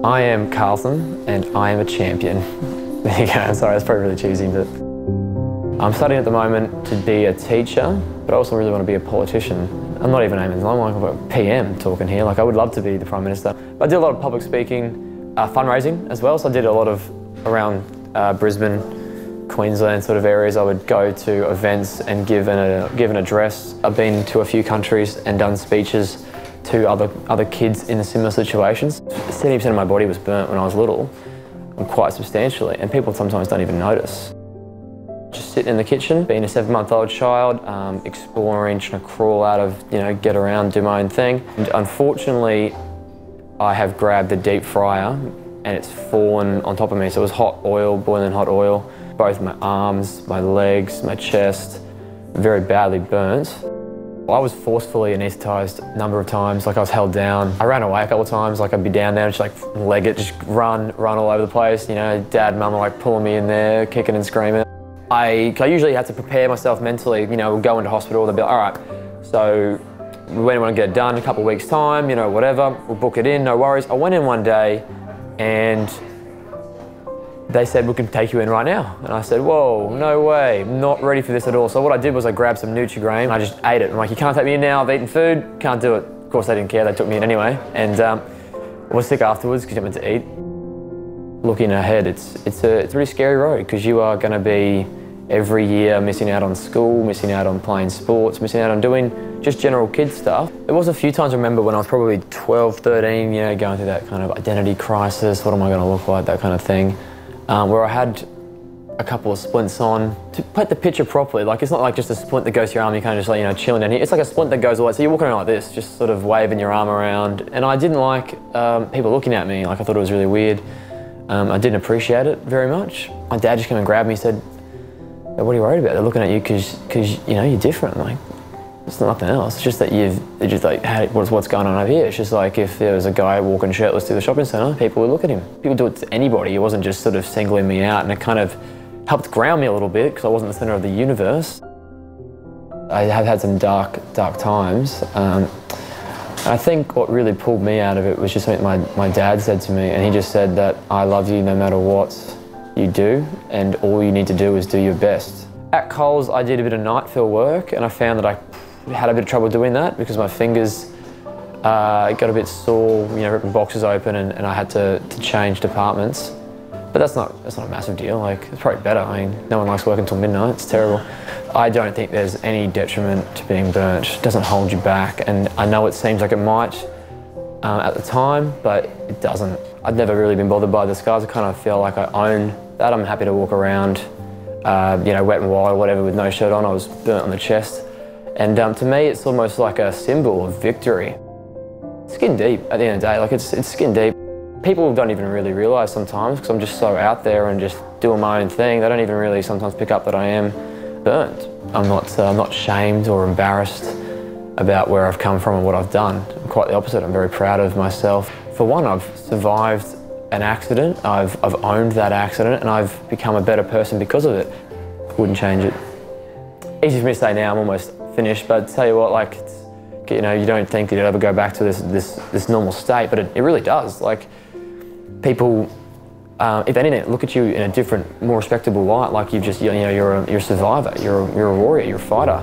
I am Carlton and I am a champion. There you go, sorry, that's probably really cheesy, but I'm studying at the moment to be a teacher, but I also really want to be a politician. I'm not even aiming, I'm like a PM talking here, like I would love to be the Prime Minister. But I did a lot of public speaking, fundraising as well, so I did a lot of around Brisbane, Queensland sort of areas. I would go to events and give an address. I've been to a few countries and done speeches to other kids in similar situations. 70% of my body was burnt when I was little, and quite substantially, and people sometimes don't even notice. Just sitting in the kitchen, being a 7-month-old child, exploring, trying to crawl out of, get around, do my own thing. And unfortunately, I have grabbed the deep fryer and it's fallen on top of me. So it was hot oil, boiling hot oil, both my arms, my legs, my chest, very badly burnt. I was forcefully anaesthetised a number of times, like I was held down. I ran away a couple of times, like I'd be down there and just like leg it, just run all over the place. Dad, mum are like pulling me in there, kicking and screaming. I usually had to prepare myself mentally, we'll go into hospital, they'll be like, all right, so when do we want to get it done? A couple of weeks time, whatever, we'll book it in, no worries. I went in one day and they said, we can take you in right now. And I said, whoa, no way, I'm not ready for this at all. So what I did was I grabbed some Nutri-Grain and I just ate it. I'm like, you can't take me in now, I've eaten food, can't do it. Of course they didn't care, they took me in anyway. And I was sick afterwards because I meant to eat. Looking ahead, it's a really scary road because you are going to be every year missing out on school, missing out on playing sports, missing out on doing just general kid stuff. There was a few times I remember when I was probably 12, 13, going through that kind of identity crisis, what am I going to look like, that kind of thing. Where I had a couple of splints on. To paint the picture properly, like it's not like just a splint that goes to your arm, you kind of just like, chilling down here. It's like a splint that goes all the way, so you're walking around like this, just sort of waving your arm around. And I didn't like people looking at me, like I thought it was really weird. I didn't appreciate it very much. My dad just came and grabbed me and said, what are you worried about? They're looking at you because you're different. Like, it's nothing else. It's just that they're just like, hey, what's going on over here? It's just like if there was a guy walking shirtless through the shopping centre, people would look at him. People do it to anybody. It wasn't just sort of singling me out, and it kind of helped ground me a little bit because I wasn't the centre of the universe. I have had some dark times. I think what really pulled me out of it was just something my dad said to me, and he just said that I love you no matter what you do, and all you need to do is do your best. At Coles, I did a bit of night fill work, and I found that I had a bit of trouble doing that because my fingers got a bit sore, ripping boxes open, and I had to change departments. But that's not a massive deal. Like, it's probably better. I mean, no one likes working till midnight. It's terrible. I don't think there's any detriment to being burnt. It doesn't hold you back, and I know it seems like it might at the time, but it doesn't. I've never really been bothered by the scars. I kind of feel like I own that. I'm happy to walk around, wet and wild, whatever, with no shirt on. I was burnt on the chest. And to me, it's almost like a symbol of victory. Skin deep at the end of the day, like it's skin deep. People don't even really realise sometimes, because I'm just so out there and just doing my own thing, they don't even really sometimes pick up that I am burnt. I'm not shamed or embarrassed about where I've come from and what I've done. Quite the opposite, I'm very proud of myself. For one, I've survived an accident, I've owned that accident, and I've become a better person because of it. Wouldn't change it. Easy for me to say now, I'm almost finished, but tell you what, like, you don't think that you'd ever go back to this normal state, but it really does. Like, people, if anything, look at you in a different, more respectable light, like you're a survivor, you're a warrior, you're a fighter.